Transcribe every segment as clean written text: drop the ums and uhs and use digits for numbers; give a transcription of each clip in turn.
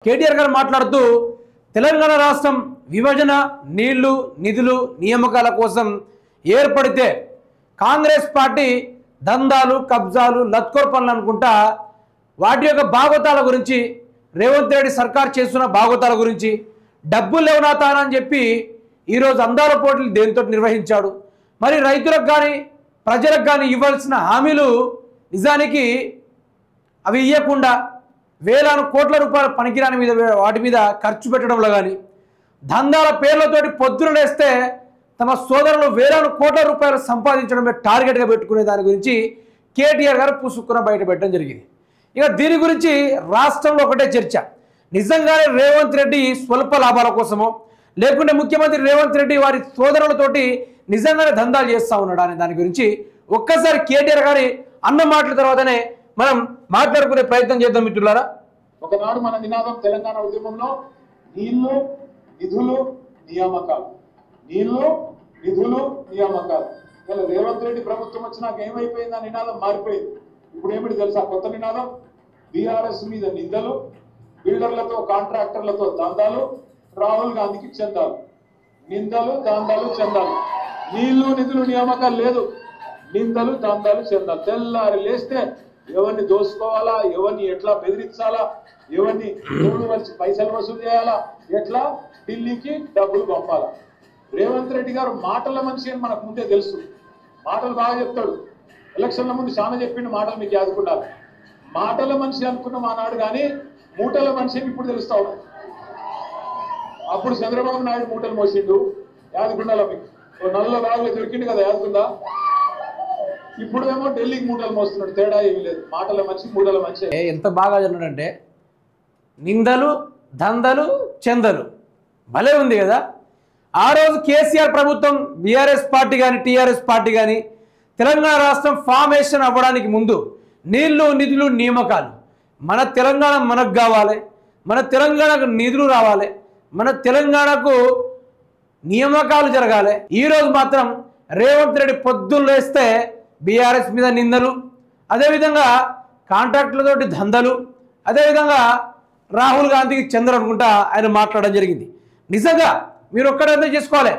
కేటీఆర్ గారు మాట్లాడుతూ తెలంగాణ రాష్ట్రం విభజన నీళ్లు నిధులు నియామకాల కోసం ఏర్పడితే కాంగ్రెస్ పార్టీ దందాలు కబ్జాలు లత్కోర్ పనులు అనుకుంటా వాటి యొక్క భాగవతాల గురించి రేవంత్ రెడ్డి సర్కార్ చేస్తున్న భాగవతాల గురించి డబ్బులు లేవనాతానని చెప్పి ఈరోజు అందాల పోటీలు దేంతో నిర్వహించాడు. మరి రైతులకు కానీ ప్రజలకు కానీ ఇవ్వాల్సిన హామీలు నిజానికి అవి ఇవ్వకుండా వేలాది కోట్ల రూపాయల పనికిరాని మీద వాటి మీద ఖర్చు పెట్టడంలో కానీ దందాల పేర్లతోటి పొద్దున లేస్తే తమ సోదరులు వేలాది కోట్ల రూపాయలు సంపాదించడమే టార్గెట్గా పెట్టుకునే దాని గురించి కేటీఆర్ గారు పుసుక్కున బయట పెట్టడం జరిగింది. ఇక దీని గురించి రాష్ట్రంలో ఒకటే చర్చ. నిజంగానే రేవంత్ రెడ్డి స్వల్ప లాభాల కోసమో లేకుంటే ముఖ్యమంత్రి రేవంత్ రెడ్డి వారి సోదరులతోటి నిజంగానే దందాలు చేస్తూ ఉన్నాడు అనే దాని గురించి ఒక్కసారి కేటీఆర్ గారి అన్న మాటల తర్వాతనే మనం మాట్లాడుకునే ప్రయత్నం చేద్దాం మిత్రులారా. ఒకనాడు మన నినాదం తెలంగాణ ఉద్యమంలో నీళ్లు నిధులు నియామకాలు, నీళ్లు నిధులు నియామకాలు. ఇలా రేవంత్ రెడ్డి ప్రభుత్వం వచ్చినాక ఏమైపోయింది? ఆ నినాదం మారిపోయింది. ఇప్పుడు ఏమిటి తెలుసా? కొత్త నినాదం బీఆర్ఎస్ మీద నిందలు, బిల్డర్లతో కాంట్రాక్టర్లతో దందాలు, రాహుల్ గాంధీకి చందాలు. నిందలు దందాలు చందాలు, నీళ్లు నిధులు నియామకాలు లేదు, నిందలు దందాలు చందాలు. తెల్లారి లేస్తే ఎవరిని దోసుకోవాలా, ఎవరిని ఎట్లా బెదిరించాలా, ఎవరిని వచ్చి పైసలు వసూలు చేయాలా, ఎట్లా ఢిల్లీకి డబ్బులు పంపాలా. రేవంత్ రెడ్డి గారు మాటల మనిషి అని మనకు ముందే తెలుసు. మాటలు బాగా చెప్తాడు. ఎలక్షన్ల ముందు చాలా చెప్పిండు మాటలు, మీకు యాదుకున్నారు. మాటల మనిషి అనుకున్నాం ఆనాడు, కానీ మూటల మనిషి అని ఇప్పుడు తెలుస్తా ఉన్నాం. అప్పుడు చంద్రబాబు నాయుడు మూటలు మోసిండు, యాదుకుండాలా మీకు? నల్ల బ్యాగులు దొరికిండు కదా, యాదుకుందా? ఇప్పుడు ఏమో ఢిల్లీకి మూటలు మోస్తున్నాడు. తేడా ఏమీ లేదు. మాటల మనిషి మూటల మనిషి. ఎంత బాగా చెప్పాడంటే నిందలు దందలు చందలు భలే ఉంది కదా. ఆ రోజు కేసీఆర్ ప్రభుత్వం బీఆర్ఎస్ పార్టీ కానీ టీఆర్ఎస్ పార్టీ కానీ తెలంగాణ రాష్ట్రం ఫార్మేషన్ అవ్వడానికి ముందు నీళ్లు నిధులు నియామకాలు, మన తెలంగాణ మనకు కావాలి, మన తెలంగాణకు నిధులు రావాలి, మన తెలంగాణకు నియామకాలు జరగాలి. ఈరోజు మాత్రం రేవంత్ రెడ్డి పొద్దున్న లేస్తే బీఆర్ఎస్ మీద నిందలు, అదేవిధంగా కాంట్రాక్టులతోటి దందలు, అదేవిధంగా రాహుల్ గాంధీకి చంద్ర అనుకుంటా ఆయన మాట్లాడడం జరిగింది. నిజంగా మీరు ఒక్కడే అర్థం చేసుకోవాలి,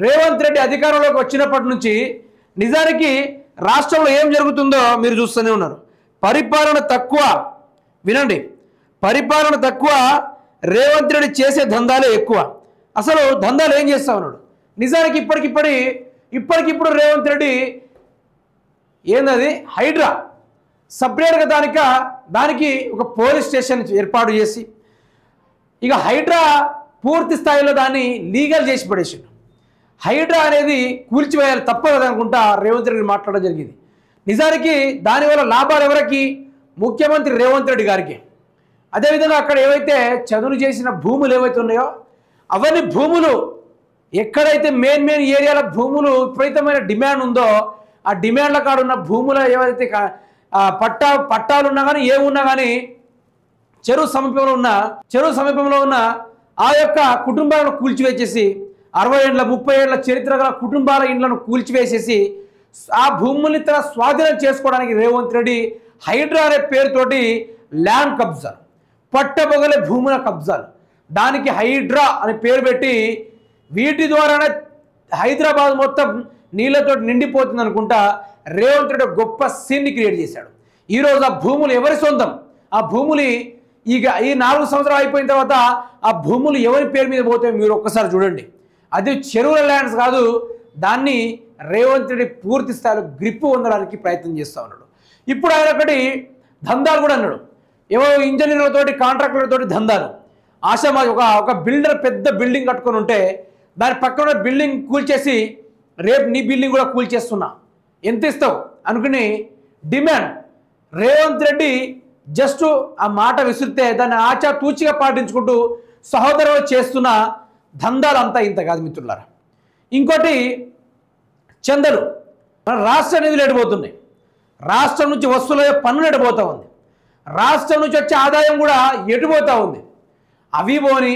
రేవంత్ రెడ్డి అధికారంలోకి వచ్చినప్పటి నుంచి నిజానికి రాష్ట్రంలో ఏం జరుగుతుందో మీరు చూస్తూనే ఉన్నారు. పరిపాలన తక్కువ, వినండి, పరిపాలన తక్కువ, రేవంత్ రెడ్డి చేసే దందాలే ఎక్కువ. అసలు దందాలు ఏం చేస్తా ఉన్నాడు? నిజానికి ఇప్పటికిప్పుడు రేవంత్ రెడ్డి ఏందది హైడ్రా సపరేట్గా దానికి ఒక పోలీస్ స్టేషన్ ఏర్పాటు చేసి ఇక హైడ్రా పూర్తి స్థాయిలో దాన్ని లీగల్ చేసి పడేసాడు. హైడ్రా అనేది కూల్చివేయాలి తప్పదు అనుకుంటా రేవంత్ రెడ్డి మాట్లాడడం జరిగింది. నిజానికి దానివల్ల లాభాలు ఎవరికి? ముఖ్యమంత్రి రేవంత్ రెడ్డి గారికి. అదేవిధంగా అక్కడ ఏవైతే చదును చేసిన భూములు ఏవైతే ఉన్నాయో అవన్నీ భూములు ఎక్కడైతే మెయిన్ ఏరియాల భూములు విపరీతమైన డిమాండ్ ఉందో ఆ డిమాండ్ల కాడ ఉన్న భూముల ఏవైతే పట్టాలు ఉన్నా కానీ ఏమున్నా కానీ చెరువు సమీపంలో ఉన్న ఆ యొక్క కుటుంబాలను కూల్చివేసేసి 60 ఏళ్ళ 30 ఏళ్ళ చరిత్ర గల కుటుంబాల ఇండ్లను కూల్చివేసేసి ఆ భూముల్ని తన స్వాధీనం చేసుకోవడానికి రేవంత్ రెడ్డి హైడ్రా అనే పేరుతోటి ల్యాండ్ కబ్జాలు, పట్టబొగలే భూముల కబ్జాలు, దానికి హైడ్రా అని పేరు పెట్టి వీటి ద్వారానే హైదరాబాద్ మొత్తం నీళ్లతో నిండిపోతుంది అనుకుంటా రేవంత్ రెడ్డి గొప్ప సీన్ని క్రియేట్ చేశాడు. ఈరోజు ఆ భూములు ఎవరి సొంతం? ఆ భూములు ఈ 4 సంవత్సరాలు అయిపోయిన తర్వాత ఆ భూములు ఎవరి పేరు మీద పోతే మీరు ఒక్కసారి చూడండి. అది చెరువుల ల్యాండ్స్ కాదు, దాన్ని రేవంత్ రెడ్డి పూర్తి స్థాయిలో గ్రిప్పు పొందడానికి ప్రయత్నం చేస్తూ ఉన్నాడు. ఇప్పుడు ఆయన ఒకటి దందాలు కూడా అన్నాడు. ఏవో ఇంజనీర్లతోటి కాంట్రాక్టర్లతోటి దందాలు. ఆశామాజి ఒక బిల్డర్ పెద్ద బిల్డింగ్ కట్టుకొని ఉంటే దాని పక్కన బిల్డింగ్ కూల్చేసి రేపు నీ బిల్డింగ్ కూడా కూల్చేస్తున్నా, ఎంత ఇస్తావు అనుకుని డిమాండ్. రేవంత్ రెడ్డి జస్ట్ ఆ మాట విసిరితే దాన్ని ఆచాతూచిగా పాటించుకుంటూ సహోదరులు చేస్తున్న దందాలు అంతా ఇంత కాదు మిత్రులారా. ఇంకోటి చందలు, మన రాష్ట్ర నిధులు ఎడిపోతున్నాయి, రాష్ట్రం నుంచి వస్తువుల పన్నులు ఎడిపోతూ ఉంది, రాష్ట్రం నుంచి వచ్చే ఆదాయం కూడా ఎడిపోతూ ఉంది. అవి పోని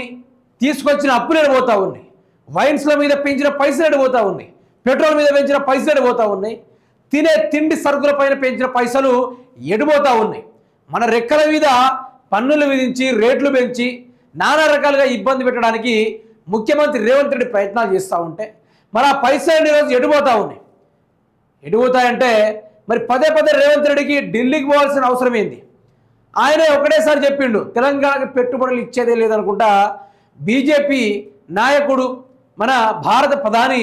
తీసుకొచ్చిన అప్పులు ఎడిపోతూ ఉన్నాయి, వైన్స్ల మీద పెంచిన పైసలు ఎడిపోతూ ఉన్నాయి, పెట్రోల్ మీద పెంచిన పైసలు ఎడిపోతూ ఉన్నాయి, తినే తిండి సరుకుల పైన పెంచిన పైసలు ఎడిపోతూ ఉన్నాయి. మన రెక్కల మీద పన్నులు విధించి రేట్లు పెంచి నానా రకాలుగా ఇబ్బంది పెట్టడానికి ముఖ్యమంత్రి రేవంత్ రెడ్డి ప్రయత్నాలు చేస్తూ ఉంటే మరి ఆ పైసలు ఈరోజు ఎడిపోతూ ఉన్నాయి. ఎడిపోతాయంటే మరి పదే పదే రేవంత్ రెడ్డికి ఢిల్లీకి పోవాల్సిన అవసరం ఏంది? ఆయనే ఒకటేసారి చెప్పిండు తెలంగాణకి పెట్టుబడులు ఇచ్చేదే లేదనుకుంటా. బీజేపీ నాయకుడు మన భారత ప్రధాని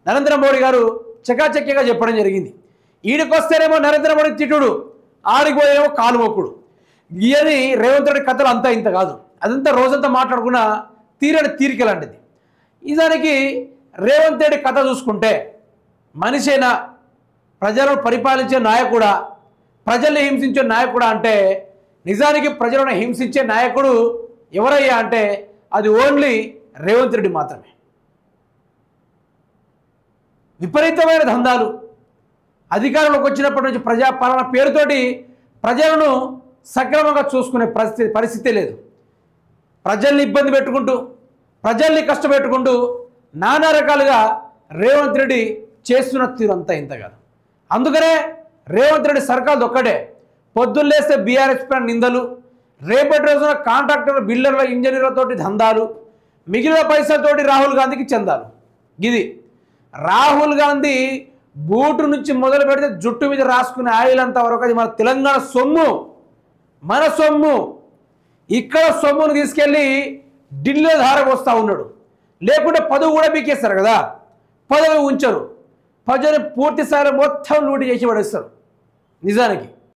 నరేంద్ర మోడీ గారు చకాచక్యంగా చెప్పడం జరిగింది. ఈడికొస్తేనేమో నరేంద్ర మోడీ తిట్టుడు, ఆడిపోయేమో కాలు మొక్కుడు. ఇవన్నీ రేవంత్ రెడ్డి కథలు అంతా ఇంత కాదు, అదంతా రోజంతా మాట్లాడుకున్న తీరని తీరికలాంటిది. నిజానికి రేవంత్ రెడ్డి కథ చూసుకుంటే మనిషైనా ప్రజలను పరిపాలించే నాయకుడా, ప్రజల్ని హింసించే నాయకుడా అంటే నిజానికి ప్రజలను హింసించే నాయకుడు ఎవరయ్యా అంటే అది ఓన్లీ రేవంత్ రెడ్డి మాత్రమే. విపరీతమైన దందాలు అధికారంలోకి వచ్చినప్పటి నుంచి ప్రజాపాలన పేరుతోటి ప్రజలను సక్రమంగా చూసుకునే పరిస్థితి లేదు. ప్రజల్ని ఇబ్బంది పెట్టుకుంటూ ప్రజల్ని కష్టపెట్టుకుంటూ నానా రకాలుగా రేవంత్ రెడ్డి చేస్తున్న తీరు అంతా ఇంత కాదు. అందుకనే రేవంత్ రెడ్డి సర్కారు ఒక్కటే, పొద్దున్న లేస్తే బీఆర్ఎస్ పైన నిందలు, రేపటి రోజున కాంట్రాక్టర్ బిల్డర్ల ఇంజనీర్లతోటి దందాలు, మిగిలిన పైసలతోటి రాహుల్ గాంధీకి చందాలు. ఇది రాహుల్ గాంధీ బూటు నుంచి మొదలు పెడితే జుట్టు మీద రాసుకునే ఆయిల్ అంత వరకు అది మన తెలంగాణ సొమ్ము, మన సొమ్ము. ఇక్కడ సొమ్మును తీసుకెళ్ళి ఢిల్లీలో ధారపోస్తూ ఉన్నాడు. లేకుంటే పదవి కూడా బీకేస్తారు కదా, పదవి ఉంచరు, ప్రజలు పూర్తి స్థాయిలో మొత్తం లూటి చేసి పడేస్తారు. నిజానికి